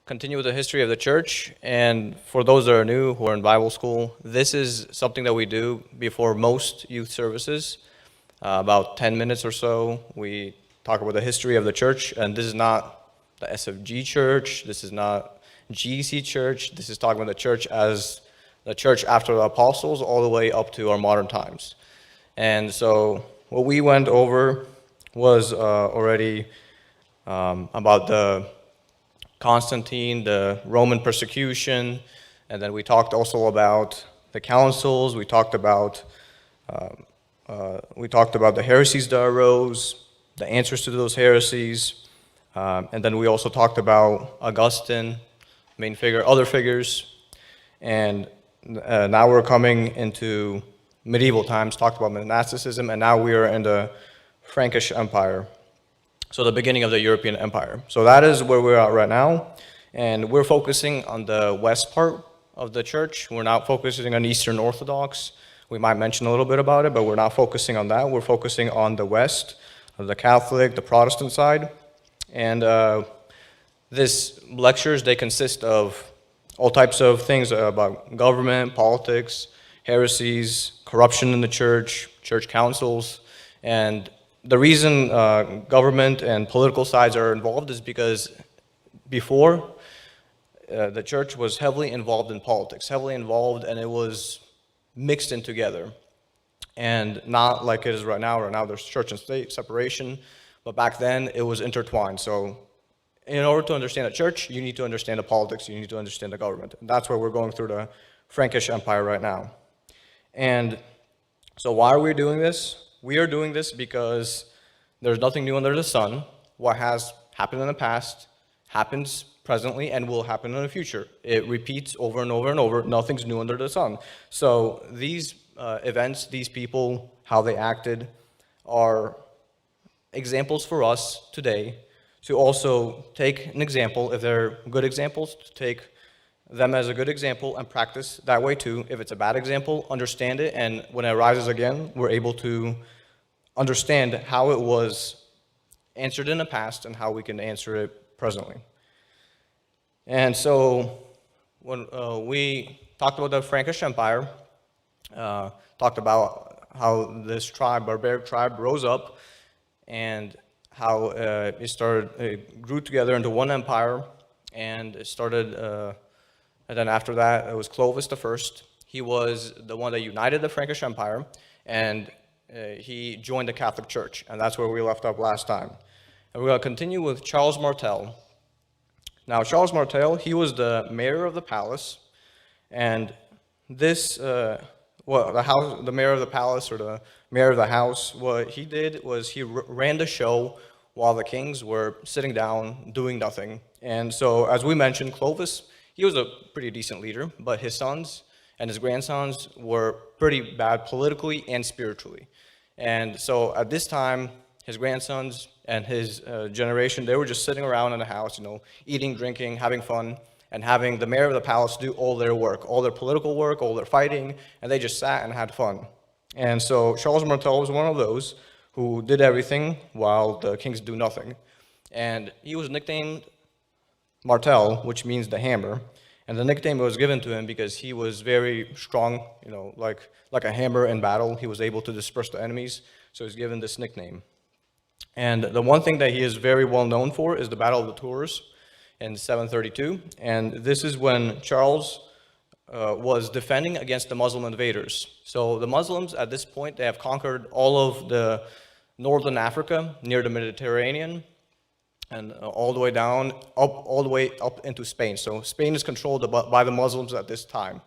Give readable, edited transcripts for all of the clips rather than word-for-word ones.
continue with the history of the church. And for those that are new, who are in Bible school, this is something that we do before most youth services. About 10 minutes or so, we talk about the history of the church. And this is not the SFG church. This is not GEC church. This is talking about the church as the church after the apostles all the way up to our modern times. And so what we went over was already about the Constantine, the Roman persecution, and then we talked also about the councils. We talked about the heresies that arose, the answers to those heresies, and then we also talked about Augustine, main figure, other figures, and now we're coming into medieval times. Talked about monasticism, and now we are in the Frankish Empire. So the beginning of the European Empire. So that is where we're at right now. And we're focusing on the west part of the church. We're not focusing on Eastern Orthodox. We might mention a little bit about it, but we're not focusing on that. We're focusing on the west, the Catholic, the Protestant side. And these lectures, they consist of all types of things about government, politics, heresies, corruption in the church, church councils, and the reason government and political sides are involved is because before, the church was heavily involved in politics, heavily involved, and it was mixed in together. And not like it is right now. Right now there's church and state separation, but back then it was intertwined. So in order to understand a church, you need to understand the politics, you need to understand the government. And that's where we're going through the Frankish Empire right now. And so why are we doing this? We are doing this because there's nothing new under the sun. What has happened in the past happens presently and will happen in the future. It repeats over and over and over. Nothing's new under the sun. So these events, these people, how they acted, are examples for us today to also take an example, if they're good examples, to take them as a good example and practice that way too. If it's a bad example, understand it, and when it arises again, we're able to understand how it was answered in the past and how we can answer it presently. And so when we talked about the Frankish Empire, talked about how this tribe, barbaric tribe, rose up and how it grew together into one empire, and it started and then after that, it was Clovis the First. He was the one that united the Frankish Empire, and he joined the Catholic Church, and that's where we left up last time. And we're going to continue with Charles Martel. Now, Charles Martel, he was the mayor of the palace, and this, the mayor of the palace, or the mayor of the house, what he did was he ran the show while the kings were sitting down doing nothing. And so, as we mentioned, Clovis, he was a pretty decent leader, but his sons and his grandsons were pretty bad politically and spiritually. And so at this time, his grandsons and his generation, they were just sitting around in the house, eating, drinking, having fun, and having the mayor of the palace do all their work, all their political work, all their fighting, and they just sat and had fun. And so Charles Martel was one of those who did everything while the kings do nothing. And he was nicknamed Martel, which means the hammer, and the nickname was given to him because he was very strong, like a hammer in battle. He was able to disperse the enemies, so he's given this nickname. And the one thing that he is very well known for is the Battle of the Tours in 732, and this is when Charles was defending against the Muslim invaders. So the Muslims at this point, they have conquered all of the northern Africa near the Mediterranean, and all the way down, all the way up into Spain. So Spain is controlled by the Muslims at this time.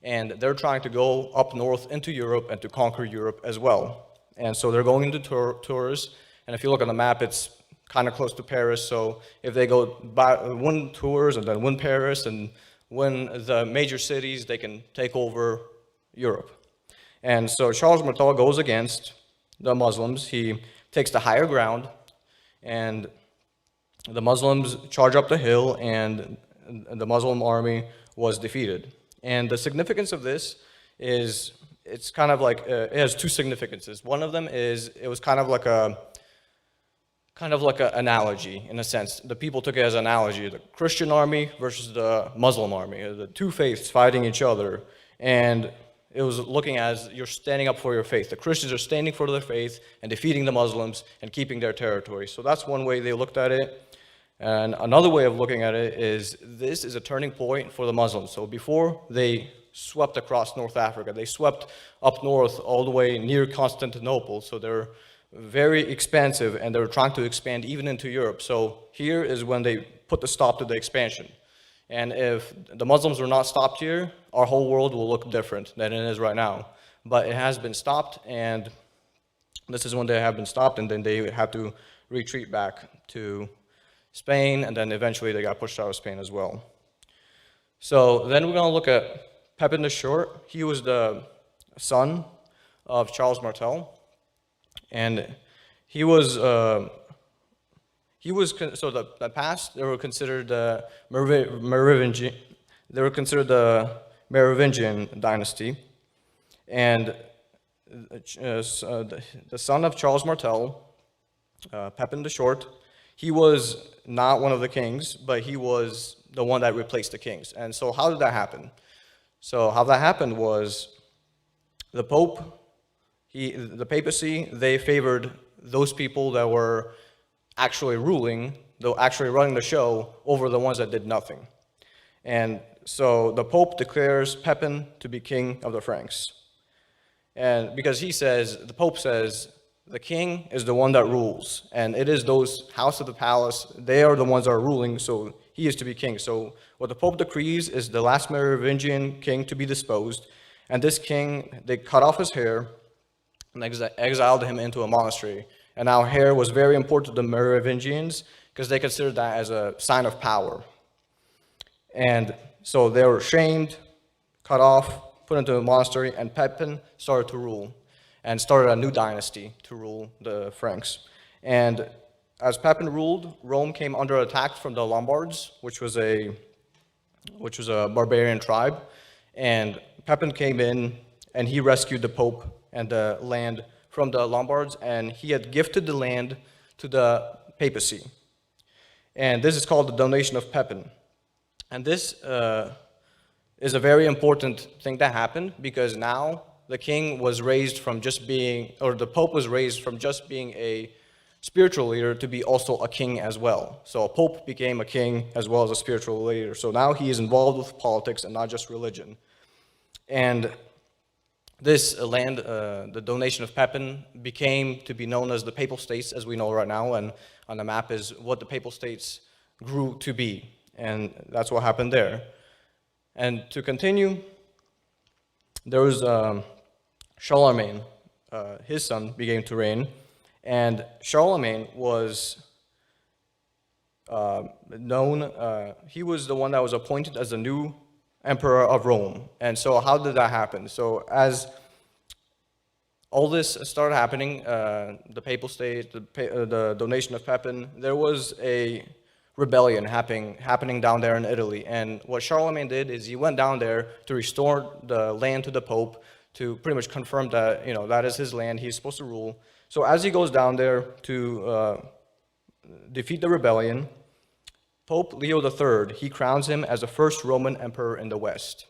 And they're trying to go up north into Europe and to conquer Europe as well. And so they're going into Tours. And if you look on the map, it's kind of close to Paris. So if they go win Tours and then win Paris and win the major cities, they can take over Europe. And so Charles Martel goes against the Muslims. He takes the higher ground, and the Muslims charge up the hill, and the Muslim army was defeated. And the significance of this is, it's kind of like, it has two significances. One of them is, it was kind of like a kind of like an analogy, in a sense. The people took it as an analogy, the Christian army versus the Muslim army, the two faiths fighting each other. And it was looking as you're standing up for your faith. The Christians are standing for their faith and defeating the Muslims and keeping their territory. So that's one way they looked at it. And another way of looking at it is this is a turning point for the Muslims. So before they swept across North Africa, they swept up north all the way near Constantinople. So they're very expansive, and they're trying to expand even into Europe. So here is when they put the stop to the expansion. And if the Muslims were not stopped here, our whole world will look different than it is right now. But it has been stopped, and this is when they have been stopped, and then they had to retreat back to Spain, and then eventually they got pushed out of Spain as well. So then we're going to look at Pepin the Short. He was the son of Charles Martel. And he was so the past, they were considered the Merovingian dynasty, and the son of Charles Martel, Pepin the Short, he was not one of the kings, but he was the one that replaced the kings. And so how did that happen? So how that happened was the Pope, the papacy, they favored those people that were actually ruling, though actually running the show, over the ones that did nothing. And so the Pope declares Pepin to be king of the Franks. And because the Pope says, the king is the one that rules, and it is those house of the palace, they are the ones that are ruling, so he is to be king. So what the Pope decrees is the last Merovingian king to be disposed, and this king, they cut off his hair, and exiled him into a monastery. And now hair was very important to the Merovingians because they considered that as a sign of power. And so they were shamed, cut off, put into a monastery, and Pepin started to rule and started a new dynasty to rule the Franks. And as Pepin ruled, Rome came under attack from the Lombards, which was a barbarian tribe. And Pepin came in and he rescued the Pope and the land from the Lombards, and he had gifted the land to the papacy. And this is called the donation of Pepin. And this is a very important thing that happened, because now the king was raised from just being, or the Pope was raised from just being a spiritual leader to be also a king as well. So a Pope became a king as well as a spiritual leader. So now he is involved with politics and not just religion. And this land, the donation of Pepin, became to be known as the Papal States as we know right now, and on the map is what the Papal States grew to be, and that's what happened there. And to continue, there was Charlemagne, his son began to reign, and Charlemagne was he was the one that was appointed as the new emperor of Rome. And so how did that happen? So as all this started happening, the Papal State, the donation of Pepin, there was a rebellion happening down there in Italy. And what Charlemagne did is he went down there to restore the land to the Pope, to pretty much confirm that, that is his land, he's supposed to rule. So as he goes down there to defeat the rebellion, Pope Leo III, he crowns him as the first Roman emperor in the West.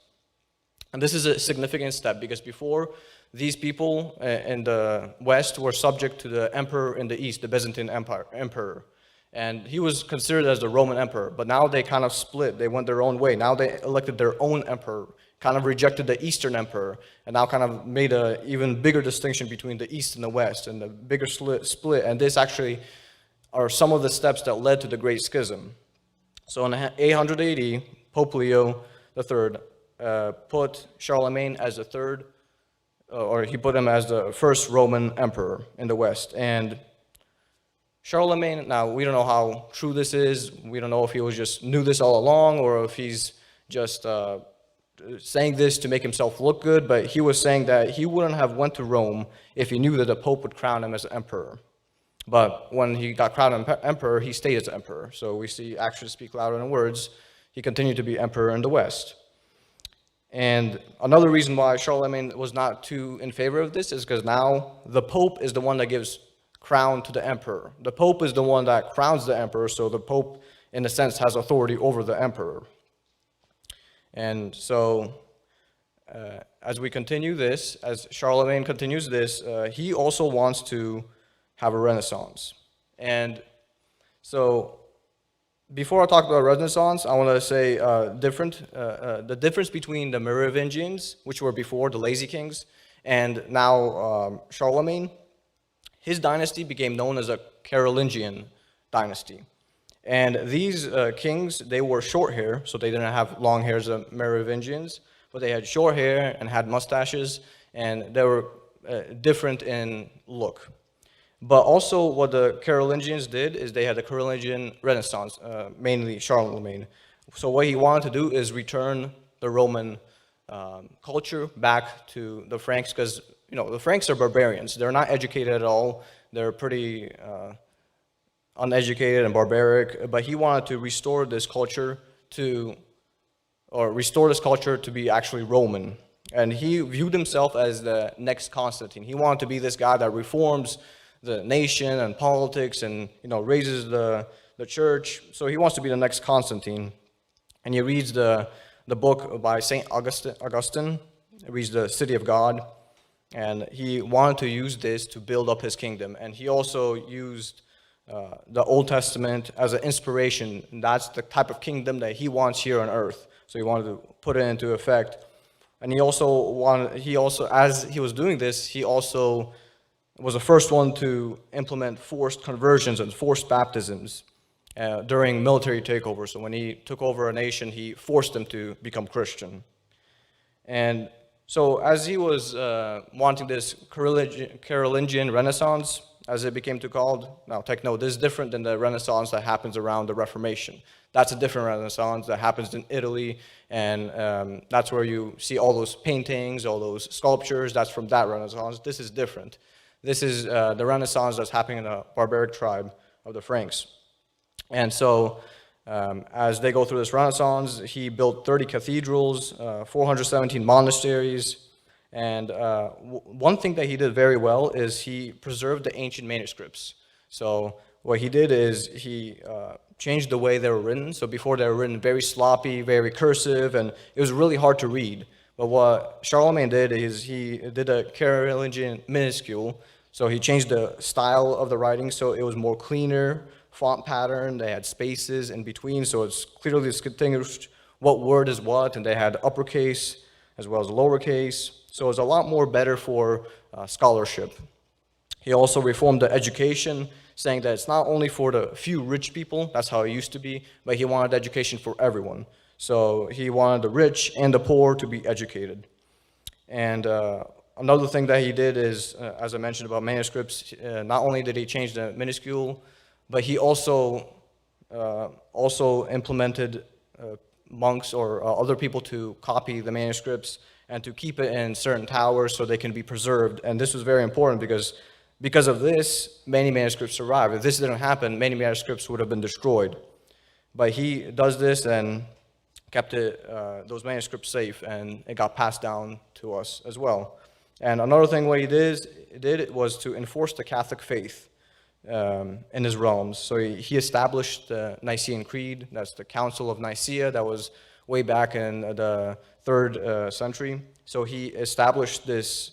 And this is a significant step, because before, these people in the West were subject to the emperor in the East, the Byzantine emperor. And he was considered as the Roman emperor, but now they kind of split, they went their own way. Now they elected their own emperor, kind of rejected the Eastern emperor, and now kind of made an even bigger distinction between the East and the West, and the bigger split. And this actually are some of the steps that led to the Great Schism. So in 800 AD, Pope Leo III put Charlemagne as the third, or he put him as the first Roman emperor in the West. And Charlemagne, now we don't know how true this is. We don't know if he was just knew this all along, or if he's just saying this to make himself look good, but he was saying that he wouldn't have went to Rome if he knew that the Pope would crown him as emperor. But when he got crowned emperor, he stayed as emperor. So we see actions speak louder than words. He continued to be emperor in the West. And another reason why Charlemagne was not too in favor of this is because now the Pope is the one that gives crowned to the emperor. The Pope is the one that crowns the emperor, so the Pope, in a sense, has authority over the emperor. And so, as we continue this, as Charlemagne continues this, he also wants to have a Renaissance. And so, before I talk about Renaissance, I want to say the difference between the Merovingians, which were before the lazy kings, and now Charlemagne. His dynasty became known as a Carolingian dynasty. And these kings, they wore short hair, so they didn't have long hair as the Merovingians, but they had short hair and had mustaches, and they were different in look. But also what the Carolingians did is they had the Carolingian Renaissance, mainly Charlemagne. So what he wanted to do is return the Roman culture back to the Franks, because the Franks are barbarians. They're not educated at all. They're pretty uneducated and barbaric. But he wanted to restore this culture to be actually Roman. And he viewed himself as the next Constantine. He wanted to be this guy that reforms the nation and politics and raises the church. So he wants to be the next Constantine. And he reads the book by St. Augustine. He reads the City of God. And he wanted to use this to build up his kingdom. And he also used the Old Testament as an inspiration. And that's the type of kingdom that he wants here on earth. So he wanted to put it into effect. And he also, as he was doing this, he also was the first one to implement forced conversions and forced baptisms during military takeover. So when he took over a nation, he forced them to become Christian. And so as he was wanting this Carolingian Renaissance, as it became called, now take note, this is different than the Renaissance that happens around the Reformation. That's a different Renaissance that happens in Italy, and that's where you see all those paintings, all those sculptures. That's from that Renaissance. This is different. This is the Renaissance that's happening in the barbaric tribe of the Franks. And so as they go through this Renaissance, he built 30 cathedrals, 417 monasteries, and one thing that he did very well is he preserved the ancient manuscripts. So what he did is he changed the way they were written. So before they were written very sloppy, very cursive, and it was really hard to read. But what Charlemagne did is he did a Carolingian minuscule. So he changed the style of the writing so it was more cleaner, font pattern. They had spaces in between, so it's clearly distinguished what word is what, and they had uppercase as well as lowercase. So it's a lot more better for scholarship. He also reformed the education, saying that it's not only for the few rich people, that's how it used to be, but he wanted education for everyone. So he wanted the rich and the poor to be educated. And another thing that he did is, as I mentioned about manuscripts, not only did he change the minuscule, but he also implemented monks or other people to copy the manuscripts and to keep it in certain towers so they can be preserved. And this was very important because of this, many manuscripts survived. If this didn't happen, many manuscripts would have been destroyed. But he does this and kept those manuscripts safe, and it got passed down to us as well. And another thing what he did was to enforce the Catholic faith in his realms. So he established the Nicene Creed. That's the Council of Nicaea. That was way back in the 3rd century. So he established this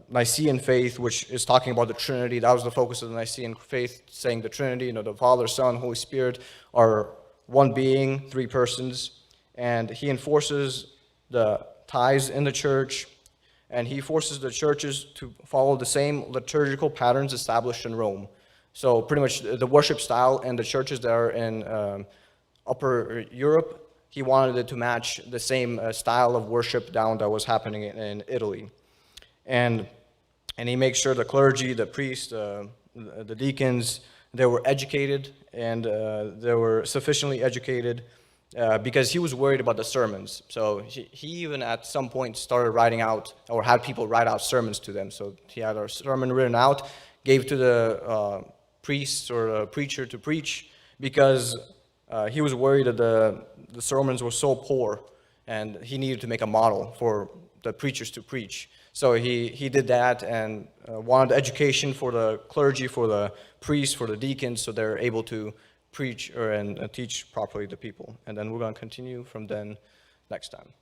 Nicene faith, which is talking about the Trinity. That was the focus of the Nicene faith, saying the Trinity, the Father, Son, Holy Spirit are one being, 3 persons. And he enforces the tithes in the church, and he forces the churches to follow the same liturgical patterns established in Rome. So pretty much the worship style in the churches that are in Upper Europe, he wanted it to match the same style of worship down that was happening in Italy. And he makes sure the clergy, the priests, the deacons, they were educated, and they were sufficiently educated because he was worried about the sermons. So he even at some point started writing out, or had people write out sermons to them. So he had a sermon written out, gave to the priest or a preacher to preach, because he was worried that the sermons were so poor, and he needed to make a model for the preachers to preach. So he did that and wanted education for the clergy, for the priests, for the deacons, so they're able to preach and teach properly to people. And then we're going to continue from then next time.